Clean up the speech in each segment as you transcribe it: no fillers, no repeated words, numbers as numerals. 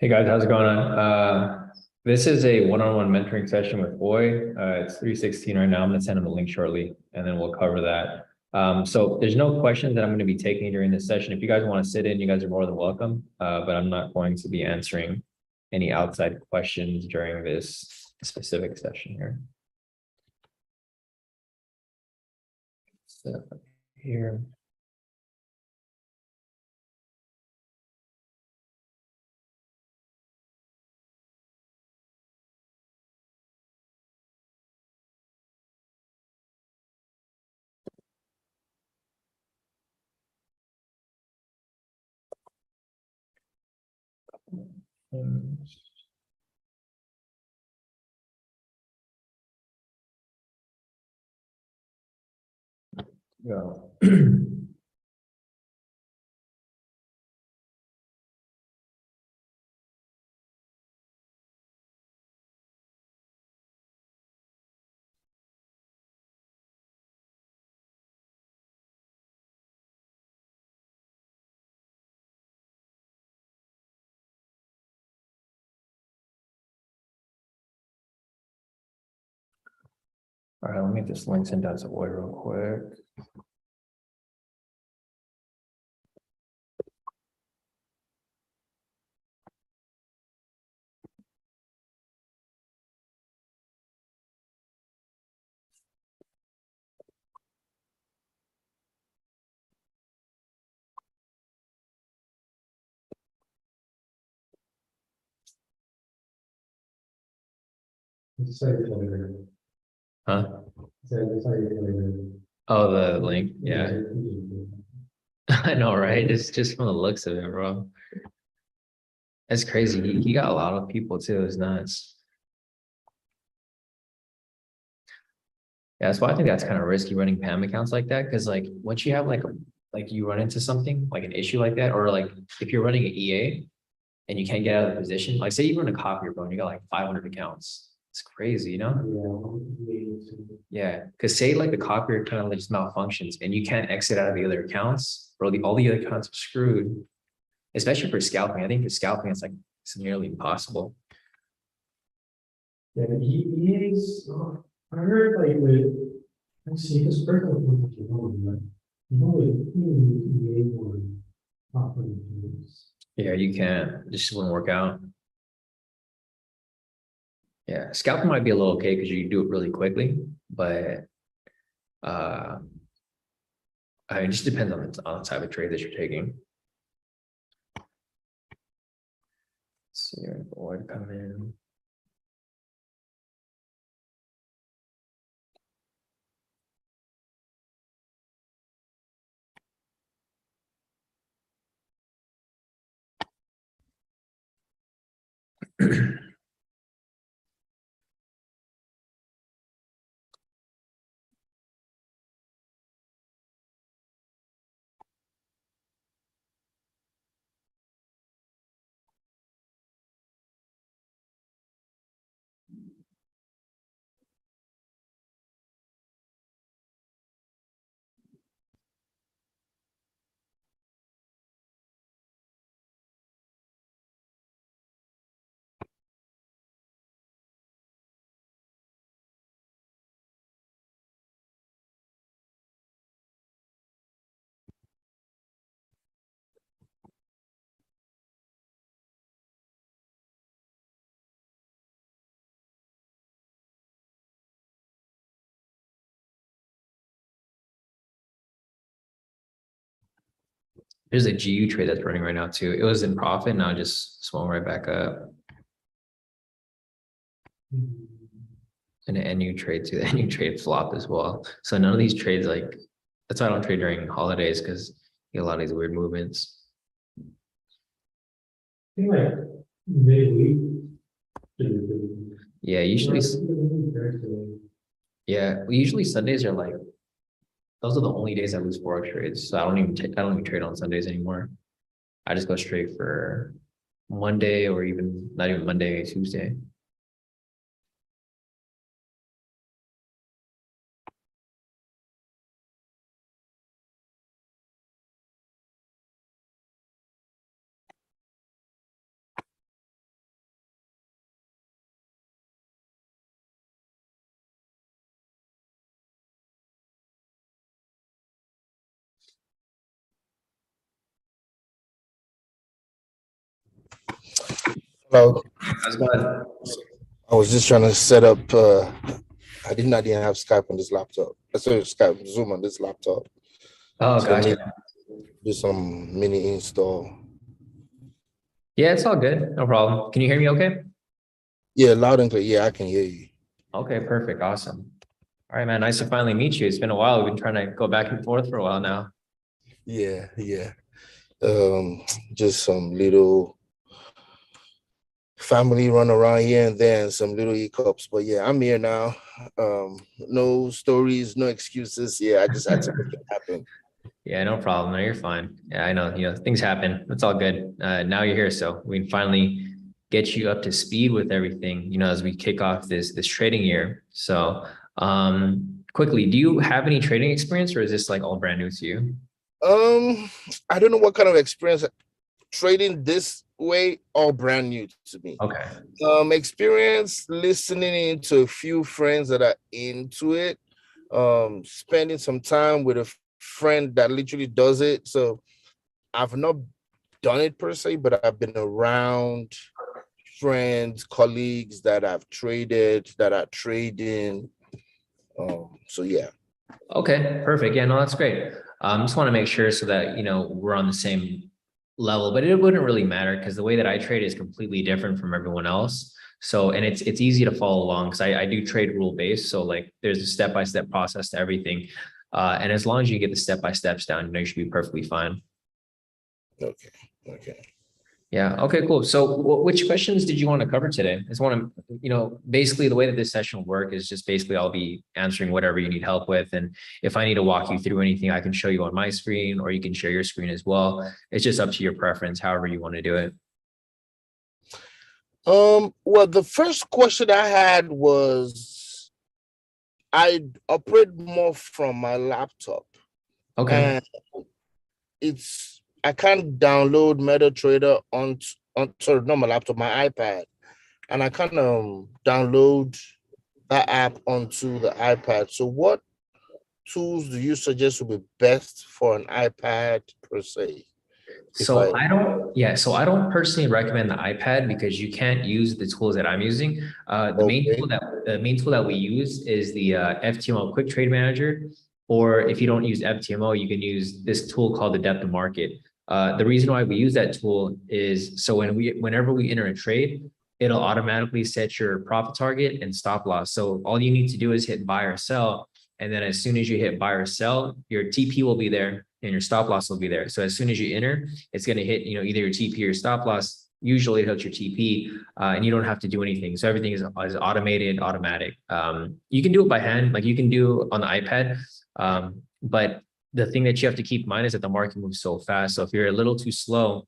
Hey guys, how's it going on? This is a one-on-one mentoring session with Boy. It's 3:16 right now. I'm gonna send him a link shortly, and then we'll cover that. So there's no questions that I'm gonna be taking during this session. If you guys want to sit in, you guys are more than welcome. But I'm not going to be answering any outside questions during this specific session here. So here. Go. All right, let me just link send out to Boy real quick. Huh? Oh, the link. Yeah. I know, right? It's just from the looks of it, bro. That's crazy. He got a lot of people too. It's nuts. Yeah, that's why I think that's kind of risky running PAM accounts like that. Cause like once you have like you run into something like an issue like that, or like if you're running an EA and you can't get out of the position, like say you run a copier, bro, and you got like 500 accounts. It's crazy, you know? Yeah. Cause say like the copier kind of like just malfunctions and you can't exit out of the other accounts, bro, all the other accounts are screwed. Especially for scalping. I think for scalping, it's nearly impossible. Yeah, he is. I heard like with. I see his personal point but he able to properly do this. Yeah, you can't. It just wouldn't work out. Yeah, scalping might be a little okay because you do it really quickly, but uh, I mean, it just depends on the type of trade that you're taking. Let's see, order come in. There's a GU trade that's running right now too. It was in profit, now it just swung right back up. And the NU trade too. The NU trade flopped as well. So none of these trades, like that's why I don't trade during holidays because you get a lot of these weird movements. I think like midweek. Yeah, usually. Yeah, usually Sundays are like those are the only days I lose Forex trades. So I don't even trade on Sundays anymore. I just go straight for Monday or even not even Monday, Tuesday. Hello. How's it going? I was just trying to set up. I did not even have Skype on this laptop. I started Skype Zoom on this laptop. Oh, So I need gotcha. to do some mini install. Yeah, it's all good. No problem. Can you hear me okay? Yeah, loud and clear. Yeah, I can hear you. Okay, perfect. Awesome. All right, man. Nice to finally meet you. It's been a while. We've been trying to go back and forth for a while now. Yeah. Just some little family run around here and there, and some little hiccups. But yeah, I'm here now. No stories, no excuses. Yeah, I just had to make it happen. Yeah, no problem. No, you're fine. Yeah, I know, things happen. It's all good. Now you're here, so we can finally get you up to speed with everything, as we kick off this trading year. So, quickly, do you have any trading experience, or is this like all brand new to you? I don't know what kind of experience trading this way, all brand new to me. Okay. Experience listening into a few friends that are into it, spending some time with a friend that literally does it. So I've not done it per se, but I've been around friends, colleagues that I've traded, that are trading. So yeah. Okay, perfect. Yeah, no, that's great. Just want to make sure so that, we're on the same level, but it wouldn't really matter because the way that I trade is completely different from everyone else. So, and it's easy to follow along because I do trade rule based. So like there's a step-by-step process to everything. And as long as you get the step-by-steps down, you should be perfectly fine. Okay. Yeah. Okay, cool. So which questions did you want to cover today? I just want to, basically the way that this session will work is just basically I'll be answering whatever you need help with. And if I need to walk you through anything, I can show you on my screen or you can share your screen as well. It's just up to your preference, however you want to do it. Well, the first question I had was I operate more from my laptop. Okay. And I can't download MetaTrader on sorry, not my laptop, my iPad. And I can't download that app onto the iPad. So what tools do you suggest would be best for an iPad per se? So I don't personally recommend the iPad because you can't use the tools that I'm using. The main tool that we use is the FTMO Quick Trade Manager, or if you don't use FTMO, you can use this tool called the Depth of Market. The reason why we use that tool is so whenever we enter a trade, it'll automatically set your profit target and stop loss. So all you need to do is hit buy or sell. And then as soon as you hit buy or sell, your TP will be there and your stop loss will be there. So as soon as you enter, it's going to hit, either your TP or your stop loss. Usually it hits your TP and you don't have to do anything. So everything is automated, automatic. You can do it by hand, like you can do on the iPad. But the thing that you have to keep in mind is that the market moves so fast. So if you're a little too slow,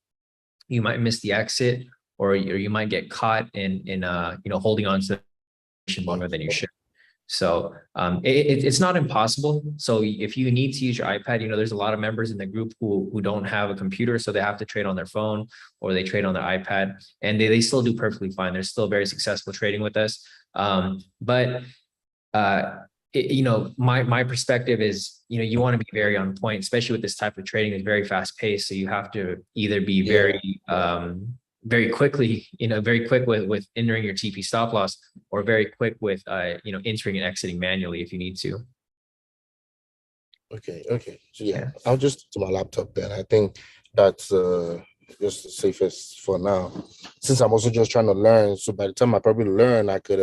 you might miss the exit or you might get caught in holding on to longer than you should. So it's not impossible. So if you need to use your iPad, there's a lot of members in the group who don't have a computer, so they have to trade on their phone or they trade on their iPad, and they still do perfectly fine. They're still very successful trading with us. But my perspective is, you want to be very on point, especially with this type of trading. It's very fast paced, so you have to either be very quickly, very quick with entering your TP stop loss, or very quick with, entering and exiting manually if you need to. Okay. So yeah, I'll just to my laptop then. I think that's just the safest for now. Since I'm also just trying to learn, so by the time I probably learn, I could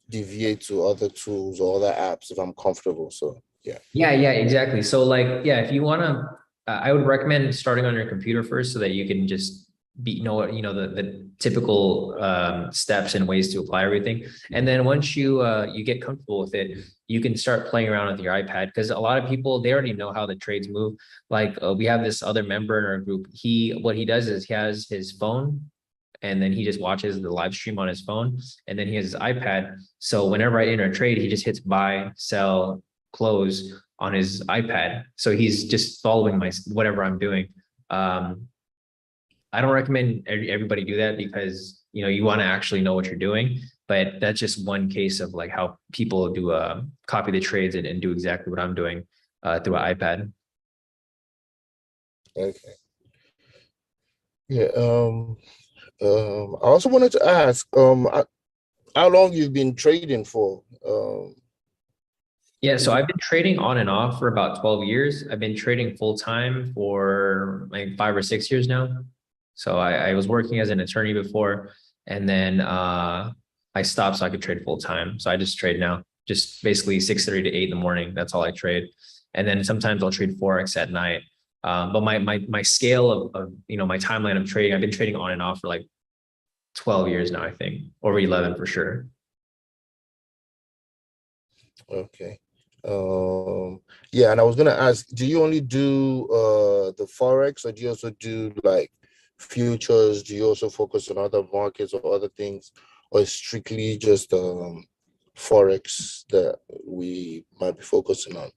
deviate to other tools or other apps if I'm comfortable. So yeah. Yeah, exactly. So like, yeah, if you want to, I would recommend starting on your computer first so that you can just the typical steps and ways to apply everything. And then once you get comfortable with it, you can start playing around with your iPad, because a lot of people, they already know how the trades move. Like we have this other member in our group. What he does is he has his phone and then he just watches the live stream on his phone, and then he has his iPad. So whenever I enter a trade, he just hits buy, sell, close on his iPad. So he's just following whatever I'm doing. I don't recommend everybody do that because, you want to actually know what you're doing, but that's just one case of like how people do copy the trades and do exactly what I'm doing through an iPad. Okay. Yeah. I also wanted to ask, how long you've been trading for? Yeah, so I've been trading on and off for about 12 years. I've been trading full time for like 5 or 6 years now. So I was working as an attorney before, and then I stopped so I could trade full time. So I just trade now, just basically 6:30 to 8 in the morning. That's all I trade. And then sometimes I'll trade Forex at night. But my scale of my timeline of trading, I've been trading on and off for like 12 years now, I think, over 11 for sure. Okay. Yeah, and I was gonna ask, do you only do the Forex, or do you also do like futures? Do you also focus on other markets or other things, or is strictly just Forex that we might be focusing on?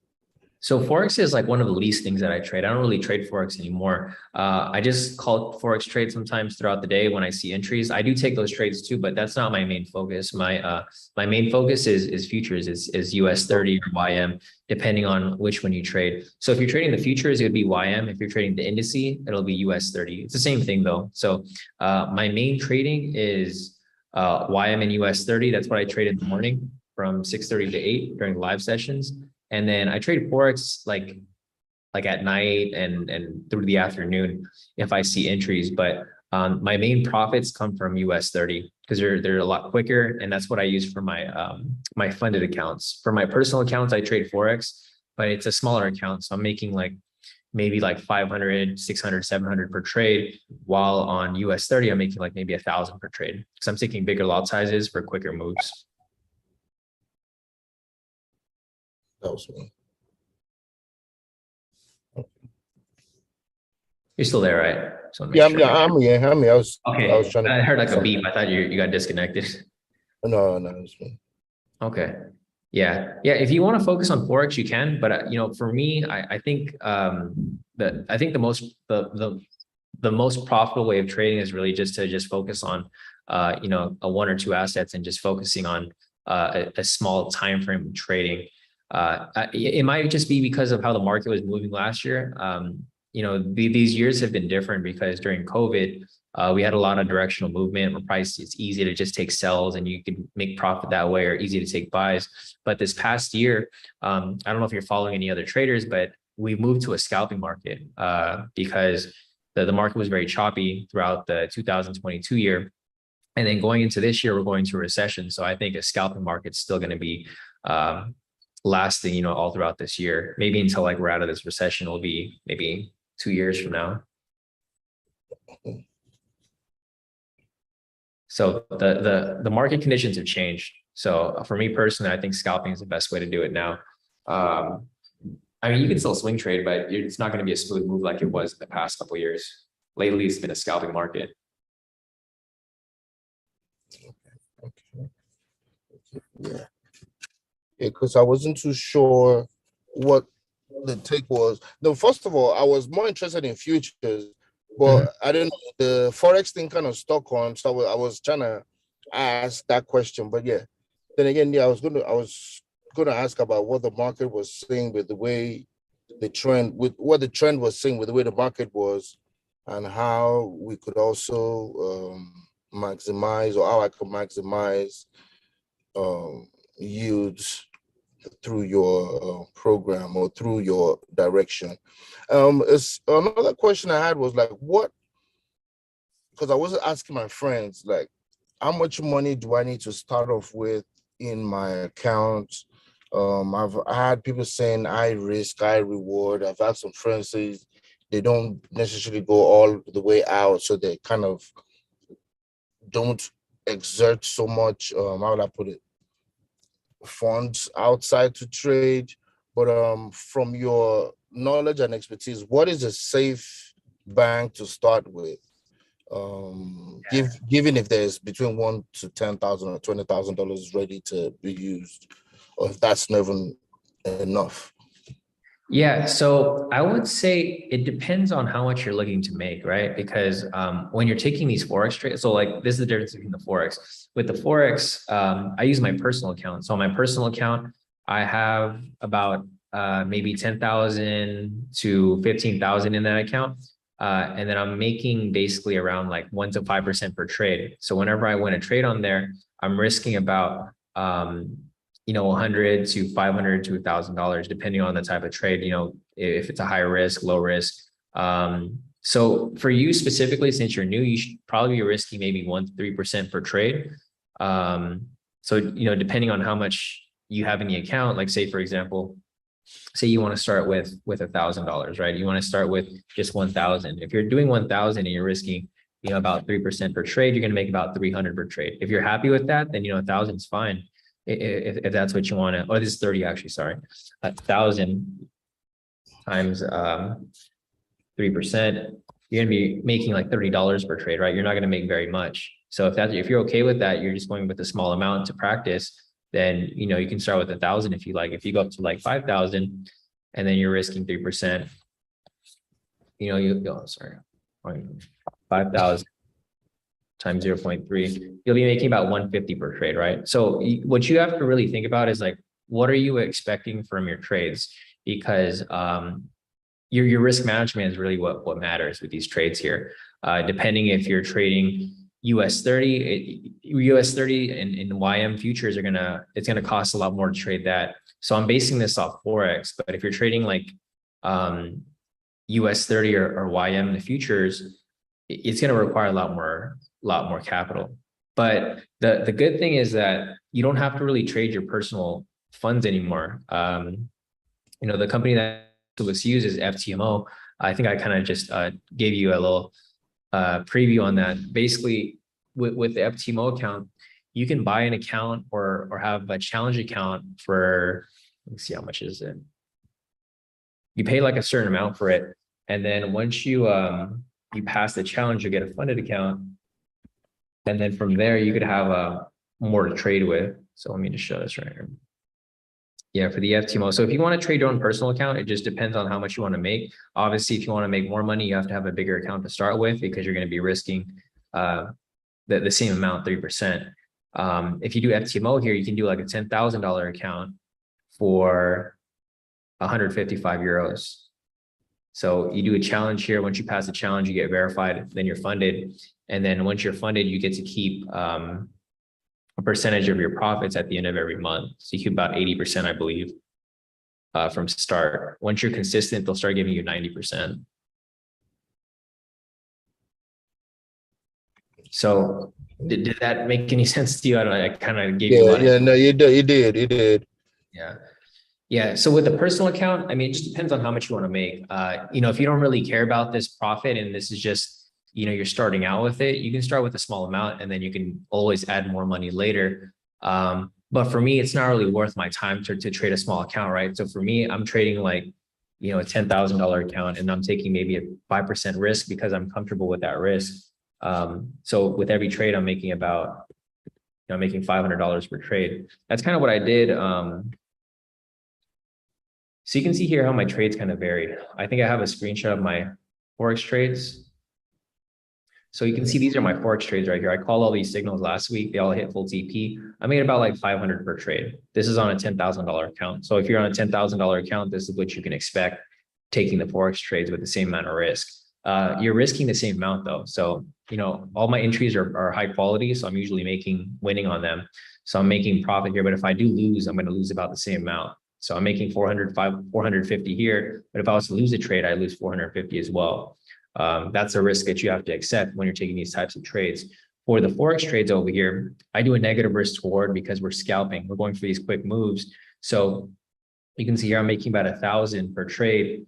So Forex is like one of the least things that I trade. I don't really trade Forex anymore. I just call Forex trades sometimes throughout the day when I see entries. I do take those trades too, but that's not my main focus. My main focus is futures, is US 30 or YM, depending on which one you trade. So if you're trading the futures, it would be YM. If you're trading the indices, it'll be US 30. It's the same thing though. So my main trading is YM and US 30. That's what I trade in the morning from 6:30 to 8 during live sessions. And then I trade Forex like at night and through the afternoon if I see entries. But my main profits come from US 30 because they're a lot quicker, and that's what I use for my funded accounts. For my personal accounts, I trade Forex, but it's a smaller account, so I'm making like maybe like 500, 600, 700 per trade, while on US 30 I'm making like maybe 1,000 per trade because I'm taking bigger lot sizes for quicker moves. That was me. You're still there, right? So make Yeah, sure. I'm here. I'm here. I was Okay, trying to I heard like a something. beep. I thought you got disconnected. No, no, it's me. Okay. Yeah. Yeah. If you want to focus on Forex, you can. But for me, I think the most profitable way of trading is really just to focus on a one or two assets and just focusing on a small time frame trading. It might just be because of how the market was moving last year. These years have been different because during COVID, we had a lot of directional movement where price, it's easy to just take sells and you can make profit that way, or easy to take buys. But this past year, I don't know if you're following any other traders, but we moved to a scalping market because the market was very choppy throughout the 2022 year. And then going into this year, we're going to a recession. So I think a scalping market's still going to be lasting, all throughout this year. Maybe until like we're out of this recession, will be maybe 2 years from now. So the market conditions have changed. So for me personally, I think scalping is the best way to do it now. I mean, you can still swing trade, but it's not going to be a smooth move like it was in the past couple of years. Lately, it's been a scalping market. Okay. Yeah. Because I wasn't too sure what the take was. No, first of all, I was more interested in futures, but I didn't know the Forex thing kind of stuck on. So I was trying to ask that question. But yeah, then again, yeah, I was gonna ask about what the market was saying with the way with what the trend was saying with the way the market was, and how we could also maximize, or how I could maximize yields through your program or through your direction. It's another question I had was like, what? Because I was asking my friends like, how much money do I need to start off with in my account? I've had people saying high risk, high reward. I've had some friends say they don't necessarily go all the way out, so they kind of don't exert so much. How would I put it? Funds outside to trade. But from your knowledge and expertise, what is a safe bank to start with? Given if there's between $1,000 to $10,000 or $20,000 ready to be used, or if that's never enough. Yeah, so I would say it depends on how much you're looking to make, right? Because when you're taking these Forex trades, so like this is the difference between the Forex. With the Forex, I use my personal account. So on my personal account, I have about maybe 10,000 to 15,000 in that account. And then I'm making basically around like 1 to 5% per trade. So whenever I win a trade on there, I'm risking about, 100 to 500 to $1,000, depending on the type of trade, if it's a high risk, low risk. So for you specifically, since you're new, you should probably be risking maybe 1 to 3% per trade. So, depending on how much you have in the account, like say, for example, say you want to start with $1,000, right? You want to start with just 1,000. If you're doing 1,000 and you're risking, about 3% per trade, you're going to make about 300 per trade. If you're happy with that, then, 1,000 is fine. If that's what you want to, this is 30 actually, sorry. 1,000 times 3%, you're going to be making like $30 per trade, right? You're not going to make very much. So if you're okay with that, you're just going with a small amount to practice, then, you can start with 1,000 if you like. If you go up to like 5,000 and then you're risking 3%, sorry, 5,000 times 0.3, you'll be making about 150 per trade, right? So what you have to really think about is like, what are you expecting from your trades? Because your risk management is really what matters with these trades here. Depending if you're trading US 30 and YM futures it's gonna cost a lot more to trade that. So I'm basing this off Forex, but if you're trading like US 30 or YM the futures, it's gonna require a lot more capital. But the good thing is that you don't have to really trade your personal funds anymore. The company that was used is FTMO. I think I kind of just gave you a little preview on that. Basically, with the FTMO account, you can buy an account or have a challenge account for, let's see, how much is it? You pay like a certain amount for it, and then once you pass the challenge, you get a funded account, and then from there you could have more to trade with. So let me just show this right here. Yeah, for the FTMO. So if you want to trade your own personal account, it just depends on how much you want to make. Obviously, if you want to make more money, you have to have a bigger account to start with, because you're going to be risking the same amount, 3%. If you do FTMO here, you can do like a $10,000 account for 155 euros. So you do a challenge here. Once you pass the challenge, you get verified, then you're funded. And then once you're funded, you get to keep a percentage of your profits at the end of every month. So you keep about 80%, I believe, from start. Once you're consistent, they'll start giving you 90%. So did that make any sense to you? I kind of gave you a lot of. No, you did. Yeah. So with the personal account, I mean, it just depends on how much you want to make. If you don't really care about this profit and this is just, you're starting out with it, you can start with a small amount and then you can always add more money later. But for me, it's not really worth my time to trade a small account, right? So for me, I'm trading like, a $10,000 account, and I'm taking maybe a 5% risk because I'm comfortable with that risk. So with every trade, I'm making about, making $500 per trade. That's kind of what I did. So you can see here how my trades kind of varied. I think I have a screenshot of my Forex trades. So you can see these are my Forex trades right here. I called all these signals last week. They all hit full TP. I made about like 500 per trade. This is on a $10,000 account. So if you're on a $10,000 account, this is what you can expect taking the Forex trades with the same amount of risk. You're risking the same amount though. So, all my entries are high quality. So I'm usually winning on them. So I'm making profit here, but if I do lose, I'm going to lose about the same amount. So I'm making 450 here, but if I was to lose a trade, I lose 450 as well. That's a risk that you have to accept when you're taking these types of trades. For the Forex trades over here, I do a negative risk reward because we're scalping. We're going for these quick moves. So you can see here, I'm making about 1,000 per trade.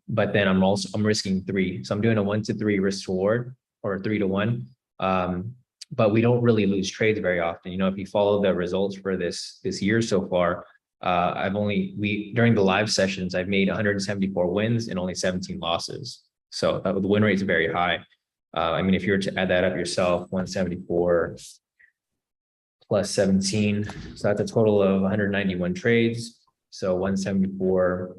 But then I'm risking 3. So I'm doing a 1 to 3 risk reward, or 3 to 1. But we don't really lose trades very often. If you follow the results for this year so far, during the live sessions, I've made 174 wins and only 17 losses. So the win rate is very high. If you were to add that up yourself, 174 plus 17, so that's a total of 191 trades. So 174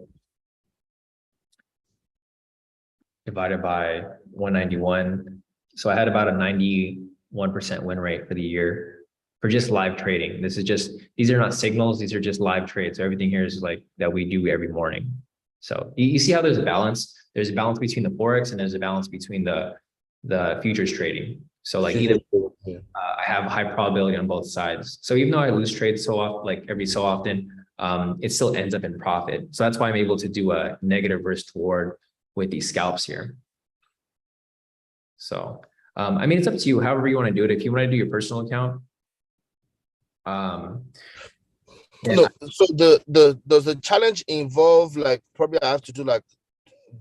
divided by 191. So I had about a 91% win rate for the year for just live trading. These are not signals. These are just live trades. So everything here is like that we do every morning. So you see how there's a balance. There's a balance between the Forex and there's a balance between the futures trading. So like either I have high probability on both sides. So even though I lose trades so often, like every so often, it still ends up in profit. So that's why I'm able to do a negative risk toward with these scalps here. So, I mean, it's up to you, however you want to do it. If you want to do your personal account, no, so does the challenge involve like probably I have to do like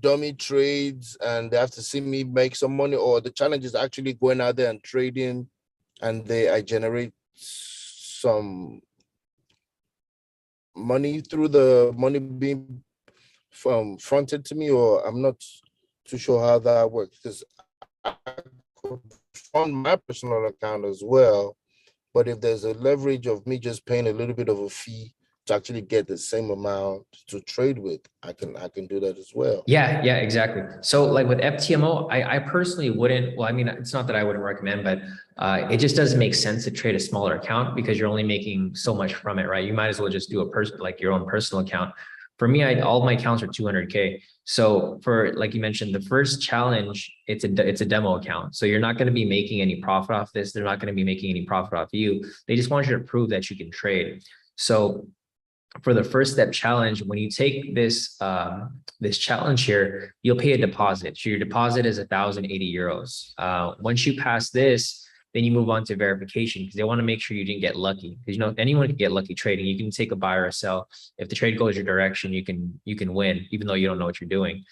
dummy trades and they have to see me make some money, or the challenge is actually going out there and trading and I generate some money through the money being fronted to me, or I'm not too sure how that works because I could fund my personal account as well. But if there's a leverage of me just paying a little bit of a fee to actually get the same amount to trade with, I can do that as well. Yeah, exactly. So like with FTMO, I personally wouldn't, well, I mean, it's not that I wouldn't recommend, but it just doesn't make sense to trade a smaller account because you're only making so much from it, right? You might as well just do a like your own personal account. For me, all my accounts are 200K. So for, like you mentioned, the first challenge, it's a demo account. So you're not going to be making any profit off this. They're not going to be making any profit off you. They just want you to prove that you can trade. So for the first step challenge, when you take this this challenge here, you'll pay a deposit. So your deposit is 1,080 euros. Once you pass this, then you move on to verification because they want to make sure you didn't get lucky. Because you know anyone can get lucky trading. You can take a buy or a sell. If the trade goes your direction, you can win, even though you don't know what you're doing.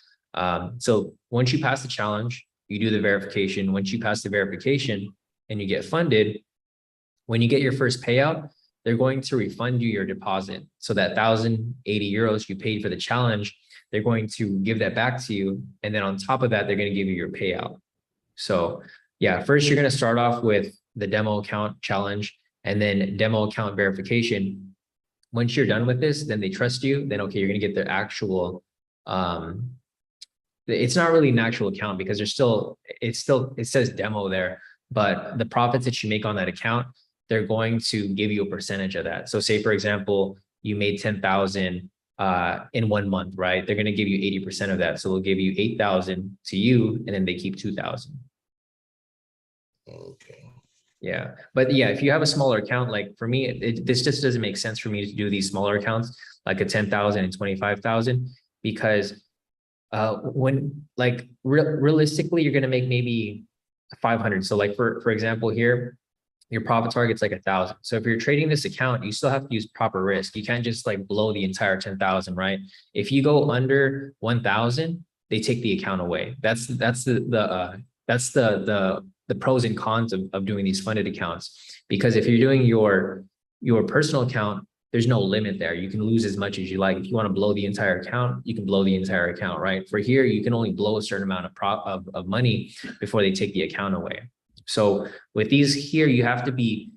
So once you pass the challenge, you do the verification. Once you pass the verification and you get funded, when you get your first payout, they're going to refund you your deposit. So that 1,080 euros you paid for the challenge, they're going to give that back to you. And then on top of that, they're going to give you your payout. So yeah, first you're going to start off with the demo account challenge and then demo account verification. Once you're done with this, then they trust you. Then, okay, you're going to get their actual, it's not really an actual account because it says demo there, but the profits that you make on that account, they're going to give you a percentage of that. So say, for example, you made 10,000 in 1 month, right? They're going to give you 80% of that. So they'll give you 8,000 to you, and then they keep 2,000. Okay. Yeah. But yeah, if you have a smaller account, like for me, this just doesn't make sense for me to do these smaller accounts, like a 10,000 and 25,000, because when like realistically, you're going to make maybe 500. So like for example, here, your profit target's like 1,000. So if you're trading this account, you still have to use proper risk. You can't just like blow the entire 10,000, right? If you go under 1,000, they take the account away. That's the pros and cons of doing these funded accounts. Because if you're doing your personal account, there's no limit there. You can lose as much as you like. If you want to blow the entire account, you can blow the entire account, right? For here, you can only blow a certain amount of money before they take the account away. So with these here, you have to be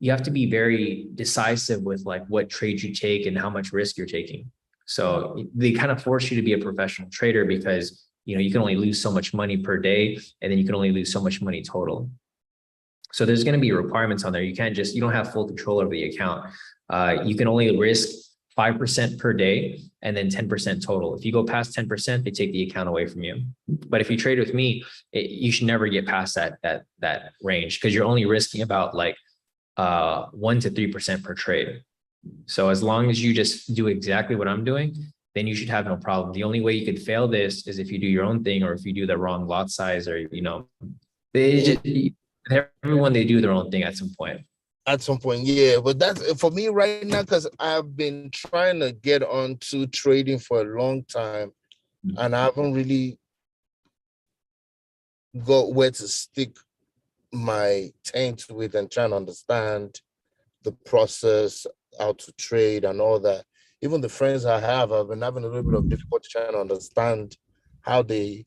very decisive with like what trades you take and how much risk you're taking. So they kind of force you to be a professional trader because you can only lose so much money per day, and then you can only lose so much money total. So there's going to be requirements on there. You don't have full control over the account. You can only risk 5% per day and then 10% total. If you go past 10%, they take the account away from you. But if you trade with me, you should never get past that range because you're only risking about like 1 to 3% per trade. So as long as you just do exactly what I'm doing, then you should have no problem. The only way you could fail this is if you do your own thing or if you do the wrong lot size or everyone they do their own thing at some point. At some point, yeah, but that's for me right now because I've been trying to get onto trading for a long time, and I haven't really got where to stick my tent with and trying to understand the process, how to trade, and all that. Even the friends I have, I've been having a little bit of difficulty trying to understand how they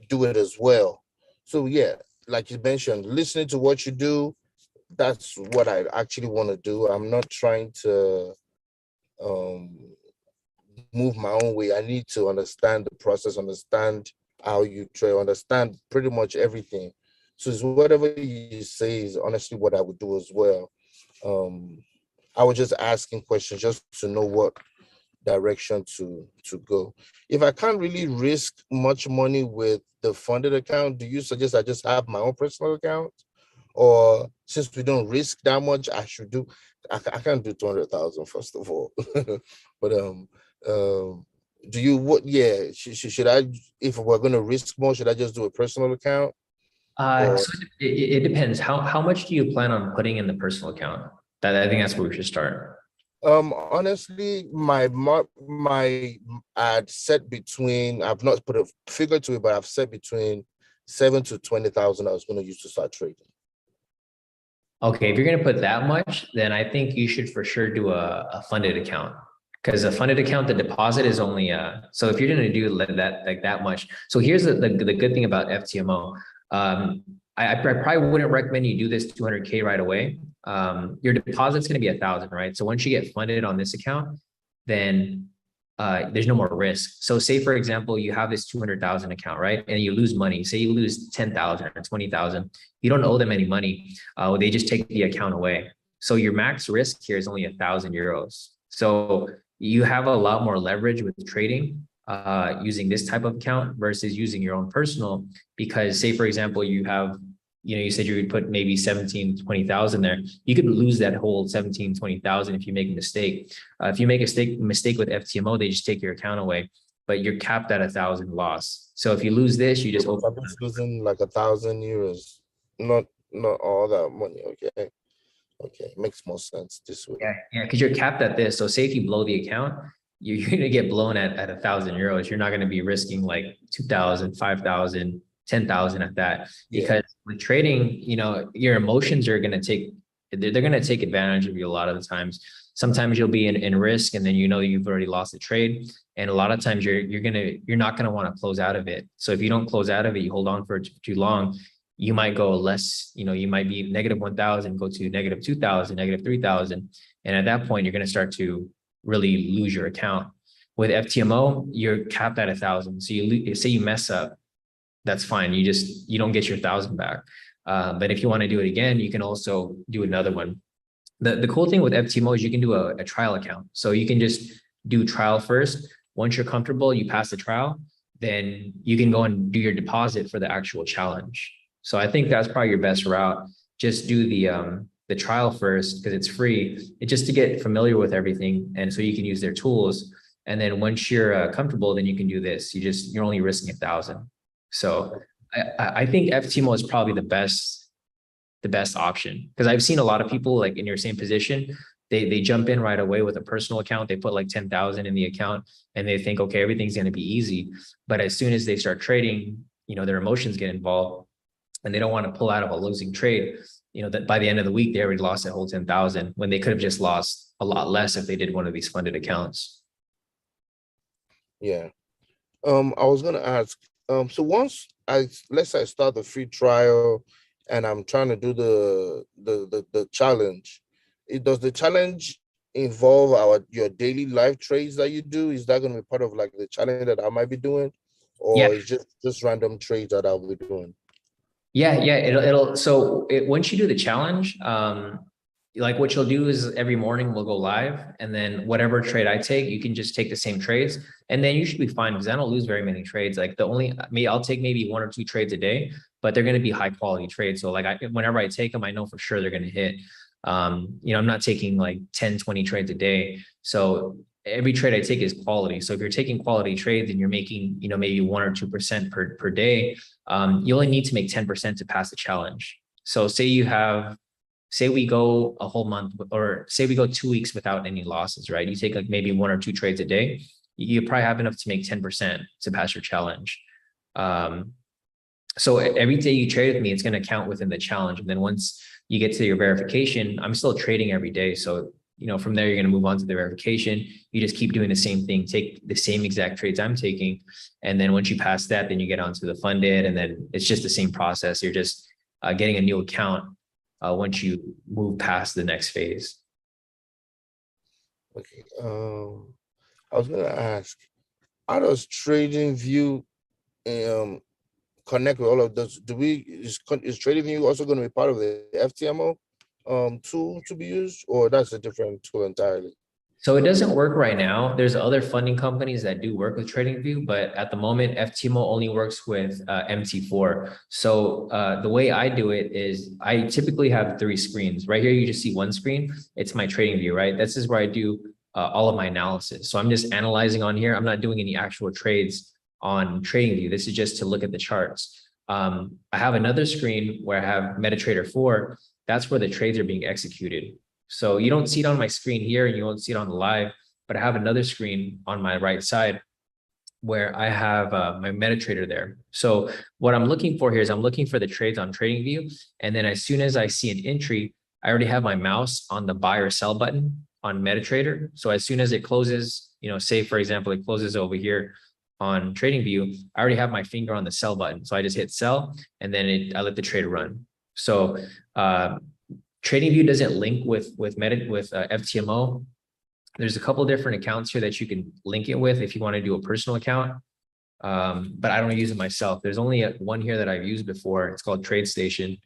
do it as well. So yeah, like you mentioned, listening to what you do. That's what I actually want to do. I'm not trying to move my own way. I need to understand the process, understand how you trade, understand pretty much everything. So it's whatever you say is honestly what I would do as well. I was just asking questions just to know what direction to go. If I can't really risk much money with the funded account, do you suggest I just have my own personal account? Or since we don't risk that much, I should do, I can't do 200,000 first of all. But do you, what, yeah, should I, if we're going to risk more, should I just do a personal account? Or So it depends. How much do you plan on putting in the personal account? That I think that's where we should start. honestly, my I'd set between, I've not put a figure to it, but I've set between 7 to 20,000 I was going to use to start trading. Okay, if you're gonna put that much, then I think you should for sure do a funded account. Because a funded account, the deposit is only so if you're gonna do that like that much. So here's the good thing about FTMO. I probably wouldn't recommend you do this 200K right away. Your deposit's gonna be 1,000, right? So once you get funded on this account, then there's no more risk. So say, for example, you have this 200,000 account, right? And you lose money. Say you lose 10,000 or 20,000. You don't owe them any money. They just take the account away. So your max risk here is only 1,000 euros. So you have a lot more leverage with trading using this type of account versus using your own personal, because say, for example, you have, you said you would put maybe 17, 20,000 there. You could lose that whole 17, 20,000 if you make a mistake. If you make a mistake with FTMO, they just take your account away, but you're capped at 1,000 loss. So if you lose this, you just I'm just losing like 1,000 euros, not all that money. Okay, makes more sense this way. Yeah, because you're capped at this. So say if you blow the account, you're going to get blown at 1,000 euros. You're not going to be risking like 2,000, 5,000, 10,000 at that. Because with trading, your emotions are going to they're going to take advantage of you a lot of the times. Sometimes you'll be in risk, and then you've already lost the trade. And a lot of times you're not going to want to close out of it. So if you don't close out of it, you hold on for too long, you might go less, you might be negative 1,000, go to negative 2,000, negative 3,000. And at that point, you're going to start to really lose your account. With FTMO, you're capped at 1,000. So say you mess up, that's fine. You don't get your 1,000 back. But if you want to do it again, you can also do another one. The cool thing with FTMO is you can do a trial account. So you can just do trial first. Once you're comfortable, you pass the trial, then you can go and do your deposit for the actual challenge. So I think that's probably your best route. Just do the trial first because it's free. It's just to get familiar with everything, and so you can use their tools. And then once you're comfortable, then you can do this. You're only risking 1,000. So I think FTMO is probably the best option, because I've seen a lot of people like in your same position. They jump in right away with a personal account. They put like 10,000 in the account and they think, okay, everything's going to be easy. But as soon as they start trading, their emotions get involved and they don't want to pull out of a losing trade. That by the end of the week, they already lost that whole 10,000 when they could have just lost a lot less if they did one of these funded accounts. Yeah. I was going to ask, so once let's say I start the free trial and I'm trying to do the challenge, does the challenge involve your daily life trades that you do? Is that going to be part of like the challenge that I might be doing, or is just random trades that I'll be doing? Yeah. Once you do the challenge, like what you'll do is every morning we'll go live, and then whatever trade I take, you can just take the same trades, and then you should be fine because I don't lose very many trades. Like I'll take maybe 1 or 2 trades a day, but they're going to be high quality trades. So like whenever I take them, I know for sure they're going to hit. I'm not taking like 10, 20 trades a day. So every trade I take is quality. So if you're taking quality trades and you're making, maybe 1 or 2% per day, you only need to make 10% to pass the challenge. So say we go a whole month, or say we go 2 weeks without any losses, right? You take like maybe 1 or 2 trades a day, you probably have enough to make 10% to pass your challenge. So every day you trade with me, it's going to count within the challenge. And then once you get to your verification, I'm still trading every day. So, from there, you're going to move on to the verification. You just keep doing the same thing, take the same exact trades I'm taking. And then once you pass that, then you get onto the funded, and then it's just the same process. You're just getting a new account once you move past the next phase. Okay. I was going to ask, how does TradingView connect with all of those? Is TradingView also going to be part of the FTMO tool to be used, or that's a different tool entirely? So it doesn't work right now. There's other funding companies that do work with TradingView, but at the moment, FTMO only works with MT4. So the way I do it is I typically have 3 screens. Right here, you just see one screen. It's my TradingView, right? This is where I do all of my analysis. So I'm just analyzing on here. I'm not doing any actual trades on TradingView. This is just to look at the charts. I have another screen where I have MetaTrader 4. That's where the trades are being executed. So you don't see it on my screen here and you won't see it on the live, but I have another screen on my right side where I have my MetaTrader there. So what I'm looking for here is I'm looking for the trades on TradingView. And then as soon as I see an entry, I already have my mouse on the buy or sell button on MetaTrader. So as soon as it closes, say for example, it closes over here on TradingView, I already have my finger on the sell button. So I just hit sell and then I let the trade run. So TradingView doesn't link with FTMO. There's a couple different accounts here that you can link it with if you want to do a personal account. But I don't use it myself. There's only one here that I've used before. It's called TradeStation.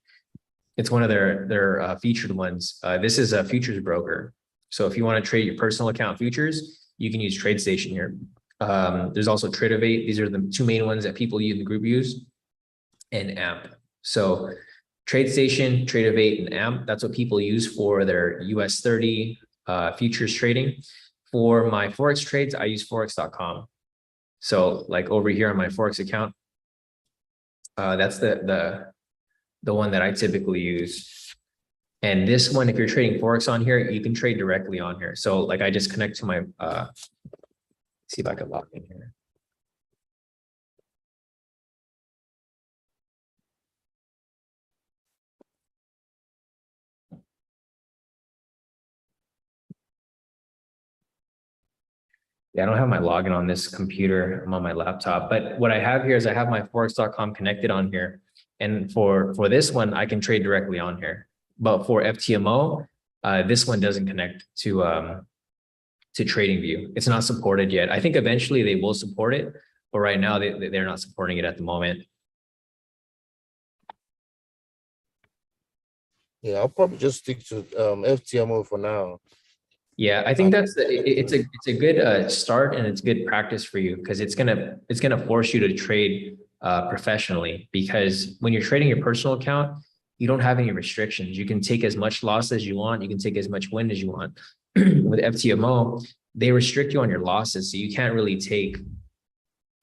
It's one of their featured ones. This is a futures broker. So if you want to trade your personal account futures, you can use TradeStation here. There's also Tradeovate. These are the 2 main ones that people in the group use, and AMP. So TradeStation, Tradeovate, and AMP, that's what people use for their US 30 futures trading. For my Forex trades, I use Forex.com. So like over here on my Forex account, that's the one that I typically use. And this one, if you're trading Forex on here, you can trade directly on here. So like I just connect to my, see if I can log in here. Yeah, I don't have my login on this computer. I'm on my laptop. But what I have here is I have my Forex.com connected on here. And for this one, I can trade directly on here. But for FTMO, this one doesn't connect to TradingView. It's not supported yet. I think eventually they will support it, but right now they're not supporting it at the moment. Yeah, I'll probably just stick to FTMO for now. Yeah, I think that's it's a good start, and it's good practice for you because it's gonna force you to trade professionally, because when you're trading your personal account, you don't have any restrictions. You can take as much loss as you want. You can take as much win as you want. With FTMO, they restrict you on your losses, so you can't really take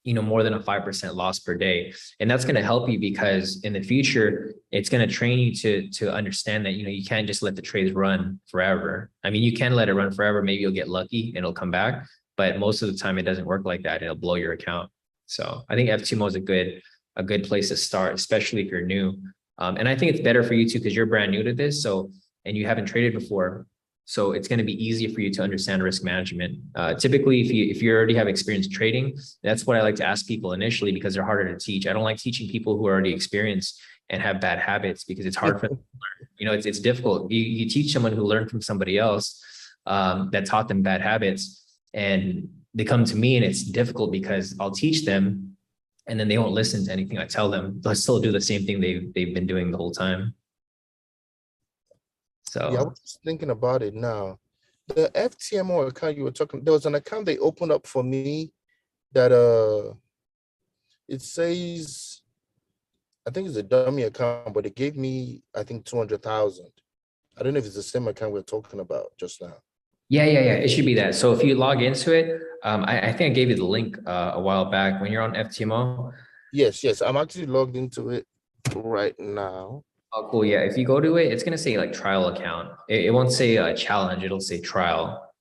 more than a 5% loss per day. And that's going to help you because in the future, it's going to train you to understand that, you can't just let the trades run forever. I mean, you can let it run forever. Maybe you'll get lucky and it'll come back, but most of the time it doesn't work like that. It'll blow your account. So I think FTMO is a good place to start, especially if you're new. And I think it's better for you too, because you're brand new to this. So, and you haven't traded before. So it's going to be easy for you to understand risk management. Typically, if you already have experience trading, that's what I like to ask people initially, because they're harder to teach. I don't like teaching people who are already experienced and have bad habits, because it's hard for them to learn. It's difficult. You teach someone who learned from somebody else that taught them bad habits, and they come to me and it's difficult because I'll teach them and then they won't listen to anything I tell them. They'll still do the same thing they've been doing the whole time. So yeah, I was just thinking about it now. The FTMO account you were talking, there was an account they opened up for me that it says, I think it's a dummy account, but it gave me, I think, 200,000. I don't know if it's the same account we're talking about just now. Yeah. It should be that. So if you log into it, I think I gave you the link a while back when you're on FTMO. Yes. I'm actually logged into it right now. Oh, cool. Yeah. If you go to it, it's going to say like trial account. It won't say challenge. It'll say trial.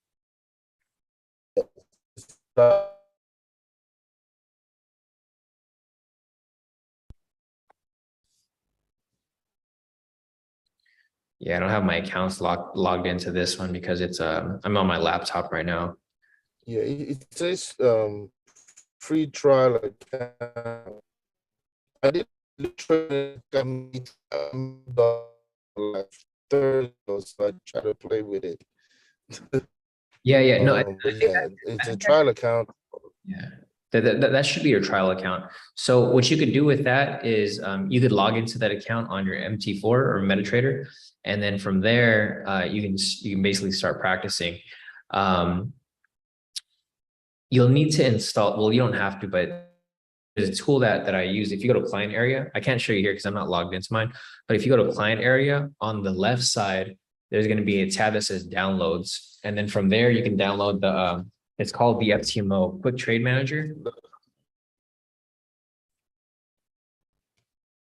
Yeah, I don't have my accounts logged into this one because it's I'm on my laptop right now. Yeah, it says free trial account. I did literally like Thursday, so I try to play with it. Yeah. No, But yeah, it's a trial account. Yeah, that should be your trial account. So what you could do with that is you could log into that account on your MT4 or MetaTrader, and then from there you can basically start practicing. You'll need to install, well, you don't have to, but there's a tool that I use. If you go to client area, I can't show you here because I'm not logged into mine, but if you go to client area on the left side, there's going to be a tab that says downloads. And then from there, you can download the, it's called the FTMO Quick Trade Manager.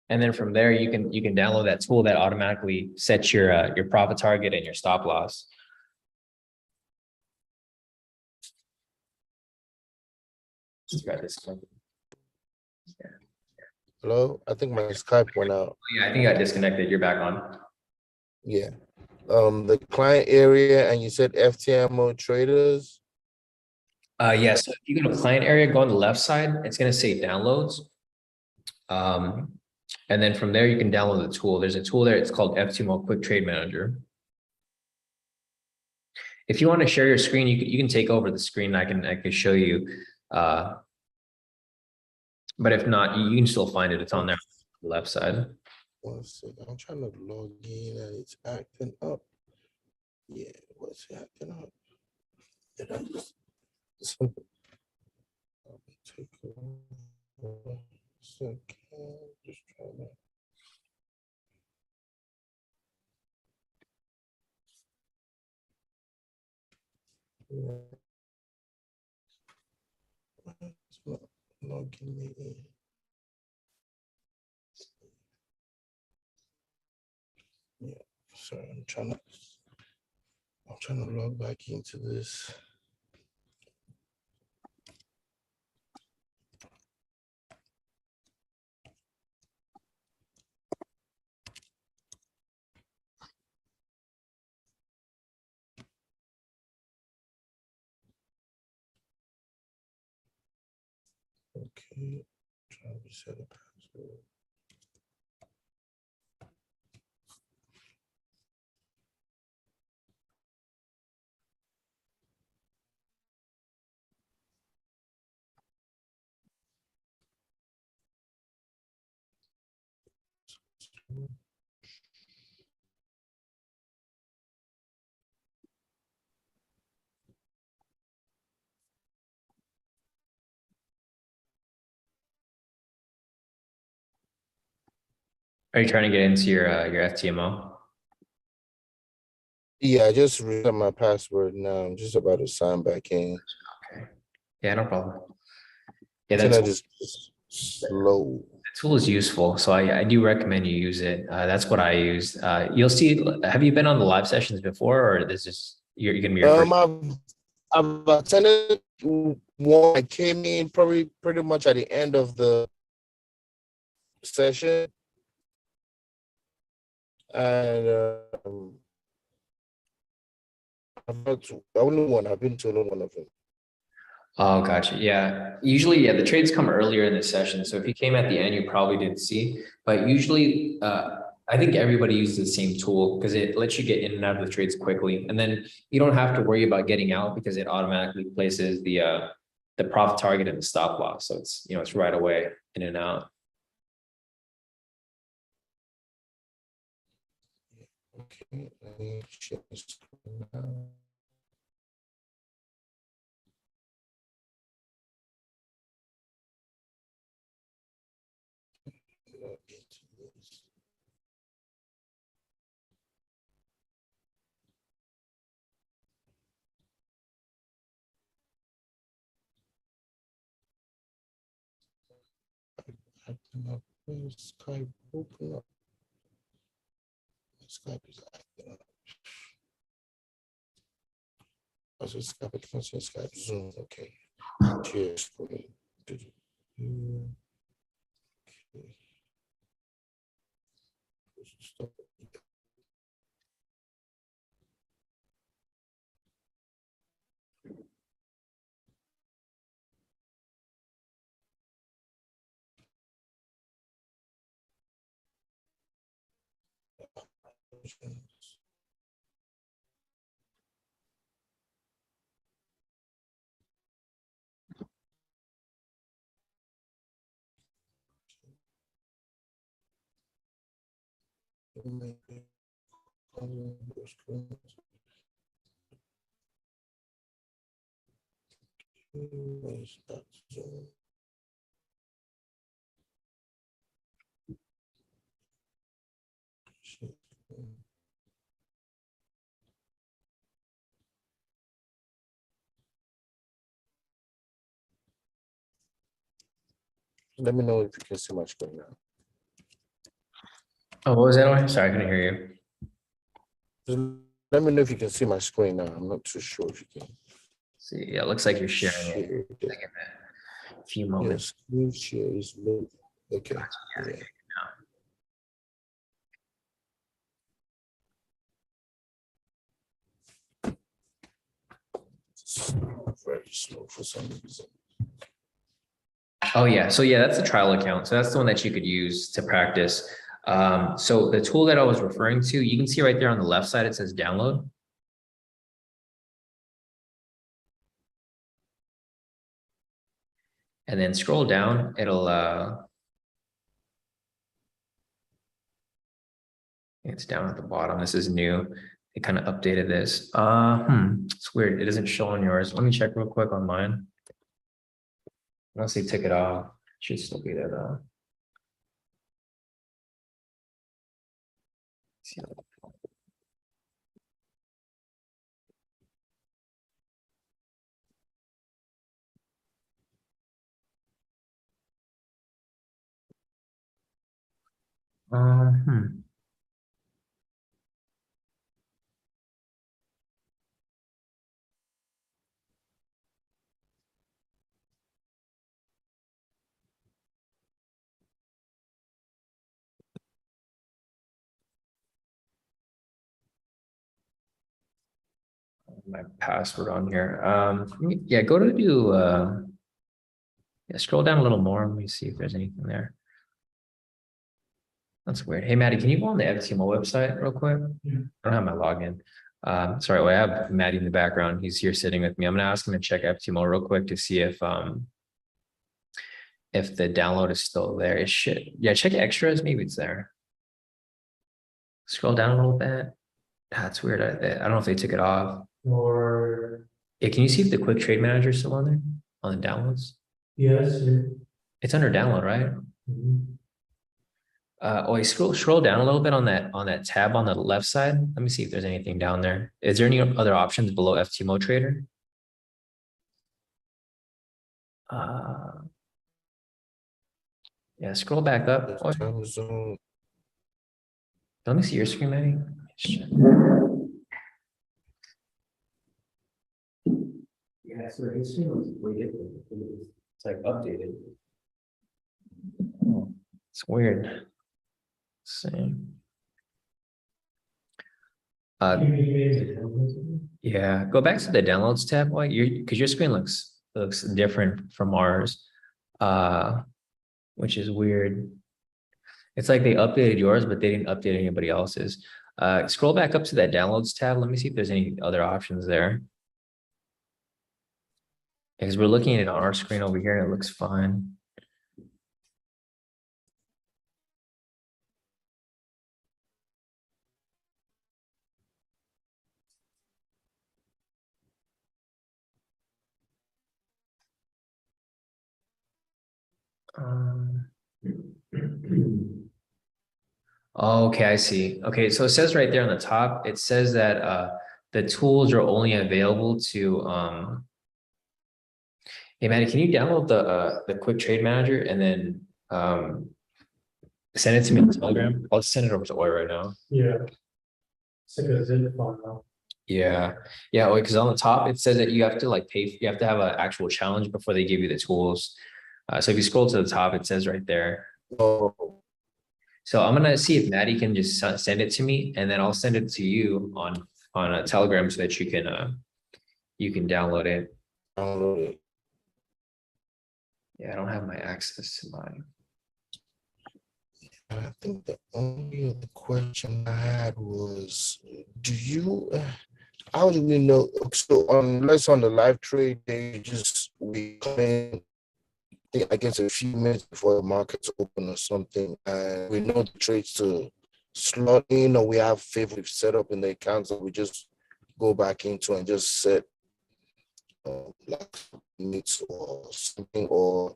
And then from there, you can download that tool that automatically sets your profit target and your stop loss. Got this. Hello, I think my Skype went out. Yeah, I think I disconnected. You're back on. Yeah. The client area, and you said FTMO traders. Yes, so if you go to client area, go on the left side, it's going to say downloads. And then from there, you can download the tool. There's a tool there. It's called FTMO Quick Trade Manager. If you want to share your screen, you can take over the screen. I can show you. But if not, you can still find it. It's on there, on the left side. 1 second. I'm trying to log in and it's acting up. Yeah, what's acting up? Did I just take a second? Just trying to. It's not logging me in. Yeah, sorry, I'm trying to log back into this. Okay, trying to reset a password. Are you trying to get into your FTMO? Yeah, I just reset my password now. I'm just about to sign back in. Okay. Yeah, no problem. Yeah, Internet that's is slow. the tool is useful. So I do recommend you use it. That's what I use. You'll see, have you been on the live sessions before, or this is you're gonna be your first? I've attended one. I came in probably pretty much at the end of the session, and I've not only one. I've been to only one of them. Oh, gotcha. Yeah. Usually, yeah, the trades come earlier in the session. So if you came at the end, you probably didn't see. But usually, I think everybody uses the same tool because it lets you get in and out of the trades quickly. And then you don't have to worry about getting out because it automatically places the profit target and the stop loss. So it's, it's right away in and out. Okay, let me share the screen now. Log into this. Acting up. Where's Skype? Open up. Skype is acting up. Also, Skype, I can't see Skype Zoom. Okay. Share screen. Okay. Stop. Let me know if you can see my screen now. Oh, what was that one? Sorry, I couldn't hear you. Just let me know if you can see my screen now. I'm not too sure if you can. See, yeah, it looks like you're sharing it. Share it. A few moments. Yes, screen share is low. Okay. Yeah. It's very slow for some reason. Oh yeah, so yeah, that's a trial account. So that's the one that you could use to practice. So the tool that I was referring to, you can see right there on the left side, it says download. And then scroll down, it'll it's down at the bottom. This is new. They kind of updated this. It's weird. It doesn't show on yours. Let me check real quick on mine. Unless they took it off, it should still be there though. See. Hmm. My password on here. Yeah, go to do yeah, scroll down a little more. Let me see if there's anything there. That's weird. Hey Maddie, can you go on the FTMO website real quick? Yeah. I don't have my login. Sorry, well, I have Maddie in the background. He's here sitting with me. I'm gonna ask him to check FTMO real quick to see if the download is still there. It should. Yeah, check extras. Maybe it's there. Scroll down a little bit. That's weird. I don't know if they took it off. Or, Yeah, can you see if the quick trade manager is still on there on the downloads? yes. It's under download, right? Mhm. Wait, scroll down a little bit on that tab on the left side. Let me see if there's anything down there. Is there any other options below FTMO Trader? Yeah, scroll back up. Oh, Time zone. let me see your screen, Manny. Yeah, so his screen was way different. It's like updated. Oh, it's weird. Same. Yeah, go back to the downloads tab. Why because your screen looks different from ours. Which is weird. It's like they updated yours, but they didn't update anybody else's. Scroll back up to that downloads tab. Let me see if there's any other options there. Because we're looking at it on our screen over here and it looks fine. Okay, I see. Okay, so it says right there on the top, it says that the tools are only available to hey Maddie, can you download the quick trade manager and then send it to me on Telegram? I'll just send it over to Oi right now. Yeah. It's like a zip file. Yeah, yeah, because on the top it says that you have to like pay, you have to have an actual challenge before they give you the tools. So if you scroll to the top, it says right there. Oh, So I'm gonna see if Maddie can just send it to me, and then I'll send it to you on a Telegram so that you can download it. download it. Yeah, I don't have my access to mine. I think the only other question I had was, do you, how do we know? So unless on the live trade, they just, we come in, I guess a few minutes before the market's open or something, and we know the trades to slot in, or we have favorites set up in the accounts that we just go back into and just set like limits or something, or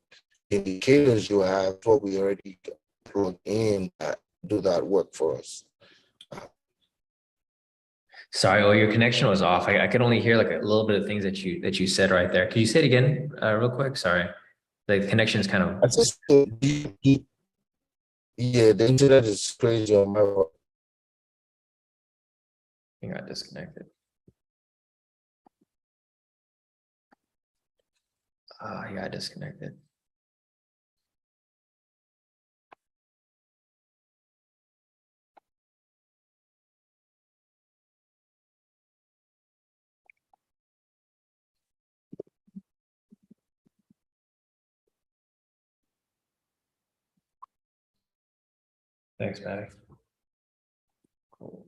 indicators you have what we already plug in that do that work for us. Sorry, oh, your connection was off. I could only hear like a little bit of things that you said right there. Could you say it again, real quick? Sorry, the connection is kind I of. think so. Yeah, the internet is crazy on my. You got disconnected. You got disconnected. Thanks, Maddie. Cool.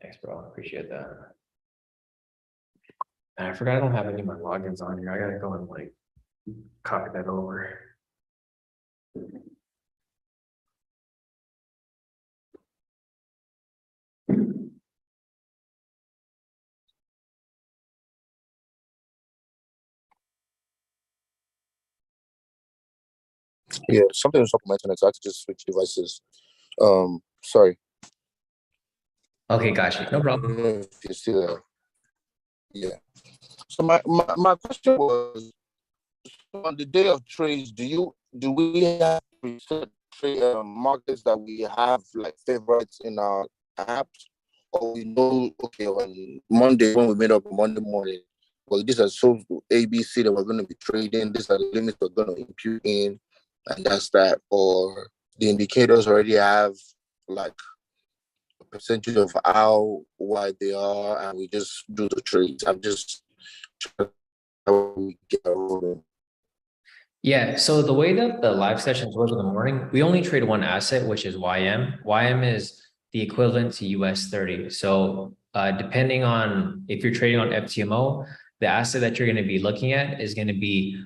Thanks, bro. Appreciate that. And I forgot I don't have any of my logins on here. I gotta go and like copy that over. Yeah, something was up with my internet, so I had to just switch devices. Sorry. Okay, gotcha. No problem. If you see that. Yeah. So my question was, on the day of trades, do we have preset trade markets that we have like favorites in our apps, or we know, okay, on Monday when we made up on Monday morning, well, these are so ABC that we're going to be trading, these are the limits we're going to impute in, and that's that, or the indicators already have like a percentage of how wide they are, and we just do the trades. I'm just trying to get a rolling. Yeah, so the way that the live sessions work in the morning, we only trade one asset, which is YM. YM is the equivalent to US 30. So depending on if you're trading on FTMO, the asset that you're going to be looking at is going to be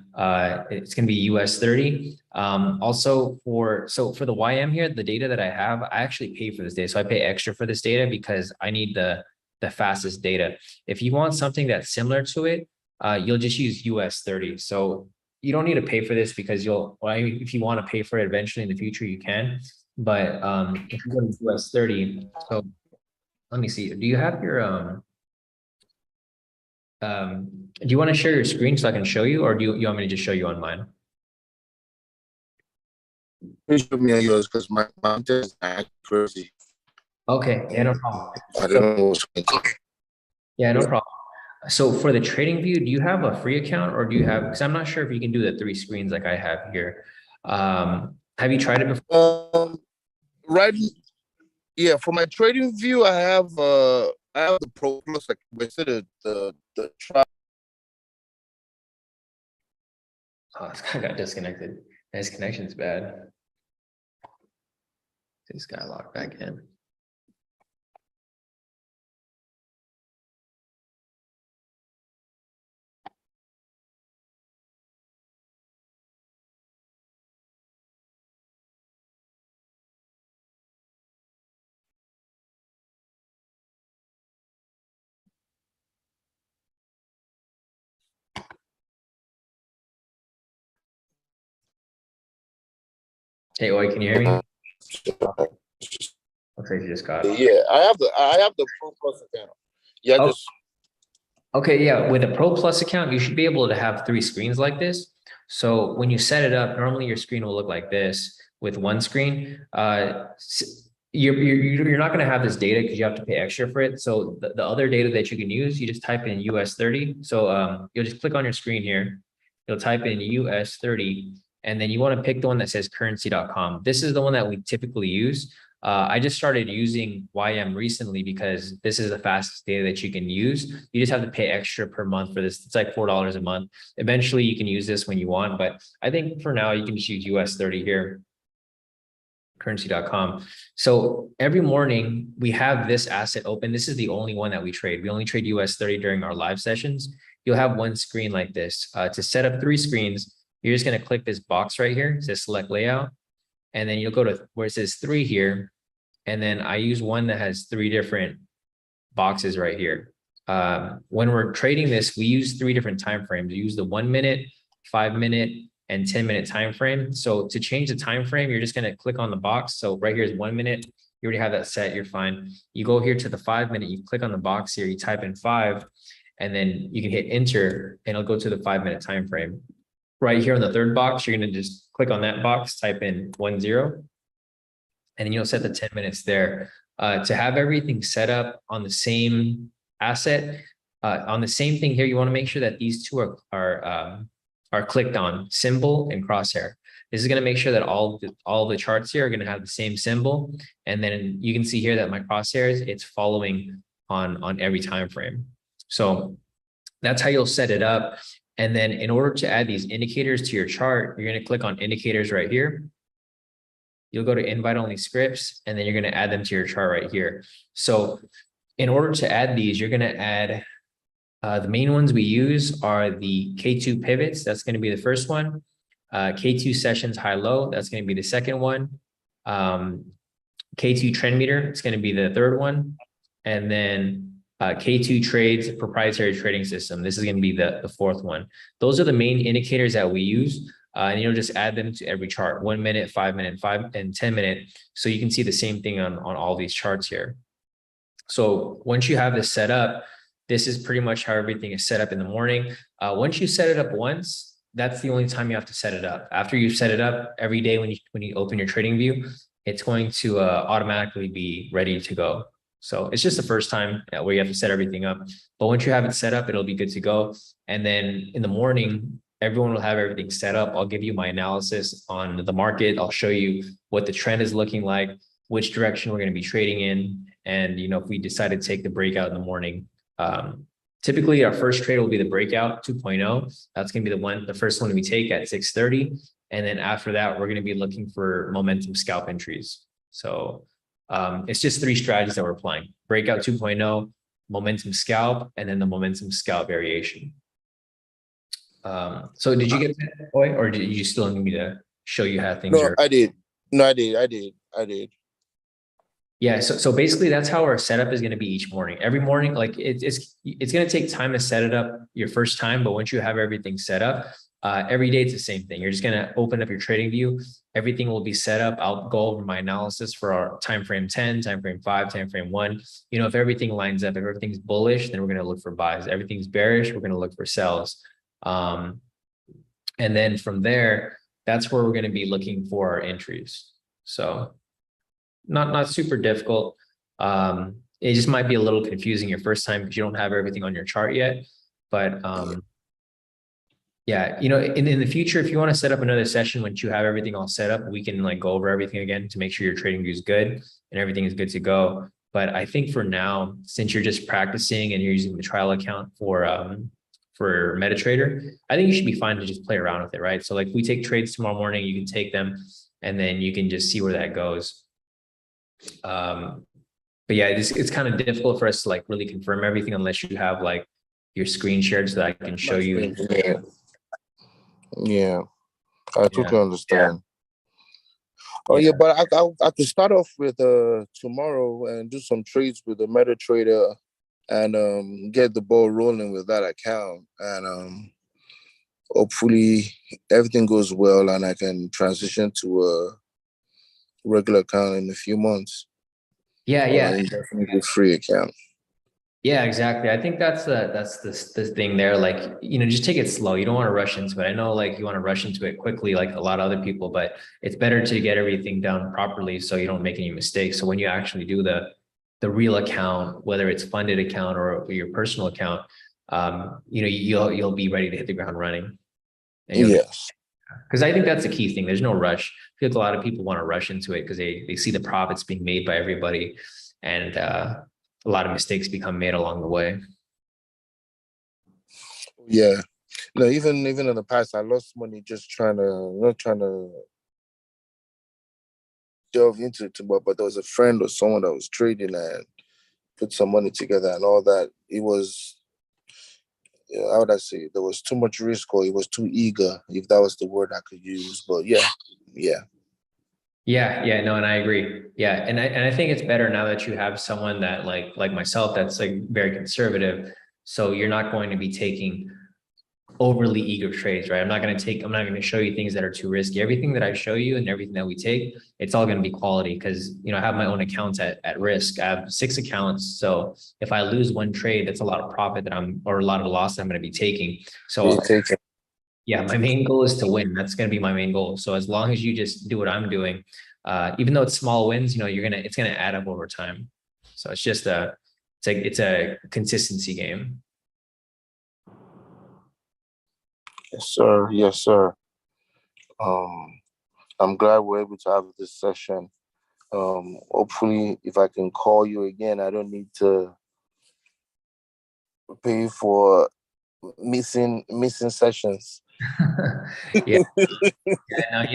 it's going to be US 30. Also for the YM here, the data that I have, I actually pay for this data. So I pay extra for this data because I need the fastest data. If you want something that's similar to it, you'll just use US 30. So you don't need to pay for this because if you want to pay for it eventually in the future, you can. But if you go to US 30, so let me see. Do you have your do you want to share your screen so I can show you, or do you want me to just show you on mine? Please show me yours because my internet is crazy. Okay, yeah, no problem. I don't know what's going on. Yeah, no problem. So for the trading view, do you have a free account or do you have, because I'm not sure if you can do the 3 screens like I have here. Have you tried it before? Right. Yeah, for my trading view, I have the Pro Plus, like we said, the try. Oh, this guy got disconnected. His connection's bad. This guy logged back in. Hey, Oi, can you hear me? Looks like you just got it. Yeah, I have the Pro Plus account. Yeah, Oh. just Okay, yeah, with a Pro Plus account, you should be able to have 3 screens like this. So when you set it up, normally your screen will look like this with one screen. You're not going to have this data because you have to pay extra for it. So the other data that you can use, you just type in US 30. So you'll just click on your screen here. You'll type in US 30, and then you want to pick the one that says currency.com. This is the one that we typically use. I just started using YM recently because this is the fastest data that you can use. You just have to pay extra per month for this. It's like $4 a month. Eventually you can use this when you want, but I think for now you can just use US 30 here, currency.com. So every morning we have this asset open. This is the only one that we trade. We only trade US 30 during our live sessions. You'll have one screen like this. To set up 3 screens, you're just going to click this box right here. It says select layout. And then you'll go to where it says 3 here. And then I use one that has 3 different boxes right here. When we're trading this, we use 3 different time frames. We use the 1 minute, 5 minute, and 10-minute time frame. So to change the time frame, you're just going to click on the box. So right here is 1 minute. You already have that set. You're fine. You go here to the 5 minute. You click on the box here. You type in 5, and then you can hit enter, and it'll go to the 5 minute time frame. Right here on the 3rd box, you're going to just click on that box, type in 10, and then you'll set the 10 minutes there. To have everything set up on the same asset, on the same thing here, you want to make sure that these two are clicked on, symbol and crosshair. This is going to make sure that all the charts here are going to have the same symbol. And then you can see here that my crosshairs, it's following on every time frame. So that's how you'll set it up. And then in order to add these indicators to your chart, you're going to click on indicators right here. You'll go to invite only scripts, and then you're going to add them to your chart right here. So in order to add these, you're going to add the main ones we use are the K2 pivots. That's going to be the first one. K2 sessions high low. That's going to be the second one. K2 trend meter. It's going to be the third one. And then K2 trades proprietary trading system. This is going to be the fourth one. Those are the main indicators that we use. And you'll just add them to every chart, 1 minute, 5 minute, 5 and 10 minute. So you can see the same thing on all these charts here. So once you have this set up, this is pretty much how everything is set up in the morning. Once you set it up once, that's the only time you have to set it up. After you set it up every day, when you open your trading view, it's going to automatically be ready to go. So it's just the first time where you have to set everything up. But once you have it set up, it'll be good to go. And then in the morning, everyone will have everything set up. I'll give you my analysis on the market. I'll show you what the trend is looking like, which direction we're going to be trading in. And, if we decide to take the breakout in the morning, typically our first trade will be the breakout 2.0. That's going to be the first one we take at 6:30. And then after that, we're going to be looking for momentum scalp entries. So it's just 3 strategies that we're applying: breakout 2.0, momentum scalp, and then the momentum scalp variation. So did you get that point, or did you still need me to show you how things are? I did. No, I did. Yeah, so basically that's how our setup is going to be each morning. Every morning, like it's going to take time to set it up your first time, but once you have everything set up, every day it's the same thing. You're just going to open up your trading view. Everything will be set up. I'll go over my analysis for our time frame 10, time frame 5, time frame 1. If everything lines up, if everything's bullish, then we're going to look for buys. If everything's bearish, we're going to look for sells. And then from there, that's where we're going to be looking for our entries. So not super difficult. It just might be a little confusing your first time because you don't have everything on your chart yet. But yeah, in the future, if you want to set up another session once you have everything all set up, we can go over everything again to make sure your trading view is good and everything is good to go. But I think for now, since you're just practicing and you're using the trial account for MetaTrader, I think you should be fine to just play around with it, right? So we take trades tomorrow morning, you can take them and then you can just see where that goes. But yeah, it's kind of difficult for us to really confirm everything unless you have your screen shared so that I can show you. Yeah, I totally understand. Oh yeah, but I could start off with tomorrow and do some trades with the MetaTrader and get the ball rolling with that account, and hopefully everything goes well and I can transition to a regular account in a few months. Yeah. Definitely free account. Yeah, exactly. I think that's the thing there. Just take it slow. You don't want to rush into it. I know you want to rush into it quickly, like a lot of other people, but it's better to get everything done properly so you don't make any mistakes. So when you actually do the real account, whether it's funded account or your personal account, you'll be ready to hit the ground running. Yes. Because I think that's the key thing. There's no rush. I feel like a lot of people want to rush into it because they see the profits being made by everybody, and a lot of mistakes become made along the way. Yeah. No, even in the past, I lost money just not trying to delve into it too much, but there was a friend or someone that was trading and put some money together and all that. It was, how would I say, there was too much risk, or it was too eager, if that was the word I could use. But yeah. Yeah, no, and I agree. Yeah, and I think it's better now that you have someone that like myself that's like very conservative. So you're not going to be taking overly eager trades, right? I'm not going to show you things that are too risky. Everything that I show you and everything that we take, it's all going to be quality because, I have my own accounts at risk. I have 6 accounts. So if I lose one trade, that's a lot of profit or a lot of loss that I'm going to be taking. You So take it. yeah, my main goal is to win. That's going to be my main goal. So as long as you just do what I'm doing, even though it's small wins, it's going to add up over time. So it's a consistency game. Yes, sir. Yes, sir. Um, I'm glad we're able to have this session. Hopefully, if I can call you again, I don't need to pay for missing sessions. Yeah. No,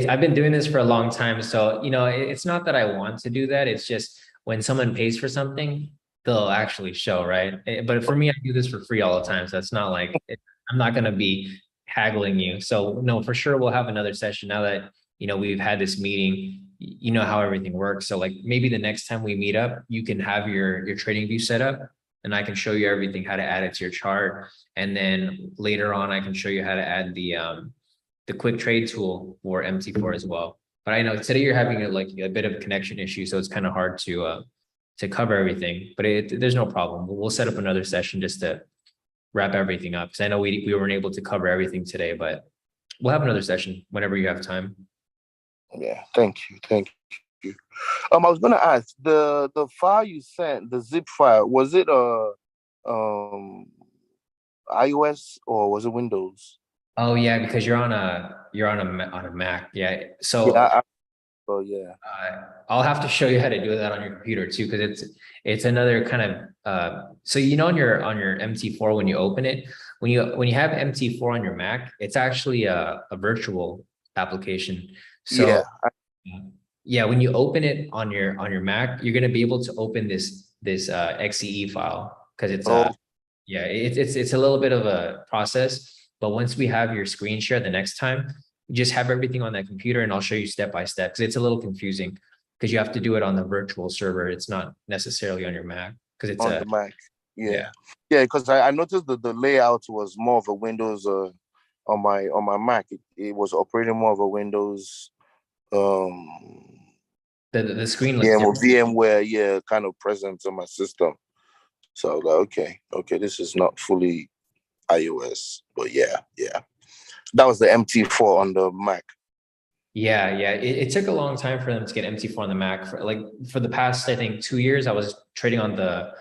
I've been doing this for a long time. So, it's not that I want to do that. It's just when someone pays for something, they'll actually show, right? But for me, I do this for free all the time. So it's not like I'm not going to be haggling you. So no, for sure, we'll have another session now that, we've had this meeting, you know how everything works. So like maybe the next time we meet up, you can have your trading view set up and I can show you everything, how to add it to your chart. And then later on, I can show you how to add the quick trade tool for MT4 as well. But I know today you're having a bit of a connection issue, so it's kind of hard to cover everything. But there's no problem. We'll set up another session just to wrap everything up. Because I know we weren't able to cover everything today, but we'll have another session whenever you have time. Yeah, thank you. I was gonna ask the file you sent, the zip file, was it um iOS or was it Windows? Oh yeah, because you're on a Mac. Yeah. Yeah, So oh yeah. I'll have to show you how to do that on your computer too, because it's another kind of so on your MT4 when you open it, when you have MT4 on your Mac, it's actually a virtual application. Yeah. So yeah, when you open it on your Mac, you're gonna be able to open this XCE file because it's Oh, yeah, it's a little bit of a process, but once we have your screen share the next time, just have everything on that computer and I'll show you step by step because it's a little confusing because you have to do it on the virtual server. It's not necessarily on your Mac because it's on a the Mac. yeah. Yeah. Yeah, because I noticed that the layout was more of a Windows on my Mac. It was operating more of a Windows um The screen looks different. VMware, yeah, kind of presence on my system. So I was like, okay, this is not fully iOS, but yeah. That was the MT4 on the Mac. Yeah. It took a long time for them to get MT4 on the Mac. For the past, I think 2 years, I was trading on the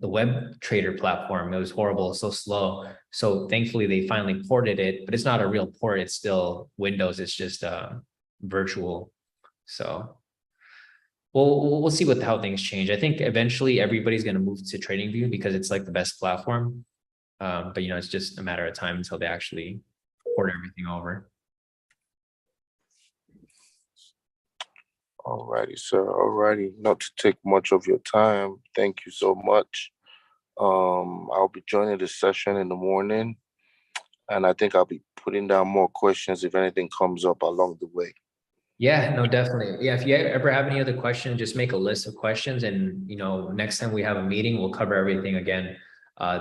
web trader platform. It was horrible, so slow. So thankfully they finally ported it, but it's not a real port. It's still Windows. It's just virtual. So we'll see how things change. I think eventually everybody's going to move to TradingView because it's like the best platform. But it's just a matter of time until they actually port everything over. Alrighty, sir. Alrighty. Not to take much of your time. Thank you so much. I'll be joining the session in the morning, and I think I'll be putting down more questions if anything comes up along the way. Yeah, no, definitely. Yeah, if you ever have any other questions, just make a list of questions, and next time we have a meeting, we'll cover everything again.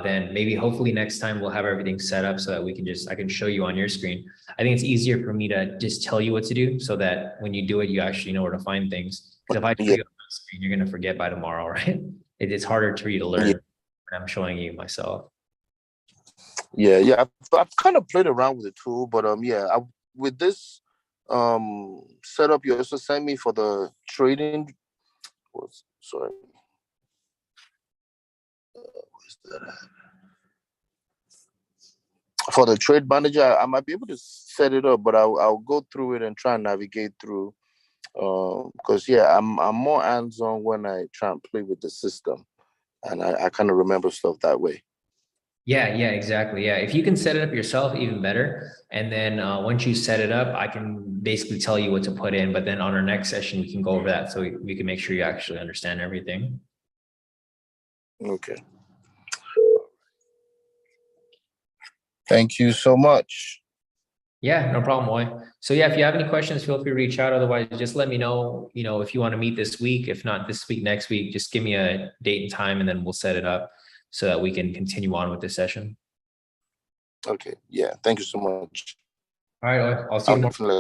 Then maybe hopefully next time we'll have everything set up so that I can show you on your screen. I think it's easier for me to just tell you what to do so that when you do it, you actually know where to find things. Because if I tell Yeah, you on my screen, you're gonna forget by tomorrow, right? It's harder for you to learn yeah, when I'm showing you myself. yeah. I've kind of played around with the tool, but yeah, with this setup you also sent me for the trading. Sorry, where's that at? For the trade manager, I might be able to set it up, but I'll go through it and try and navigate through. Because yeah, I'm more hands-on when I try and play with the system, and I kind of remember stuff that way. Yeah, exactly. Yeah, if you can set it up yourself, even better. And then once you set it up, I can basically tell you what to put in. But then on our next session, we can go over that so we can make sure you actually understand everything. Okay. Thank you so much. Yeah, no problem, Moy. So yeah, if you have any questions, feel free to reach out. Otherwise, just let me know, if you want to meet this week. If not this week, next week, just give me a date and time and then we'll set it up so that we can continue on with this session. Okay. Yeah. Thank you so much. All right, I'll see you I'll tomorrow. definitely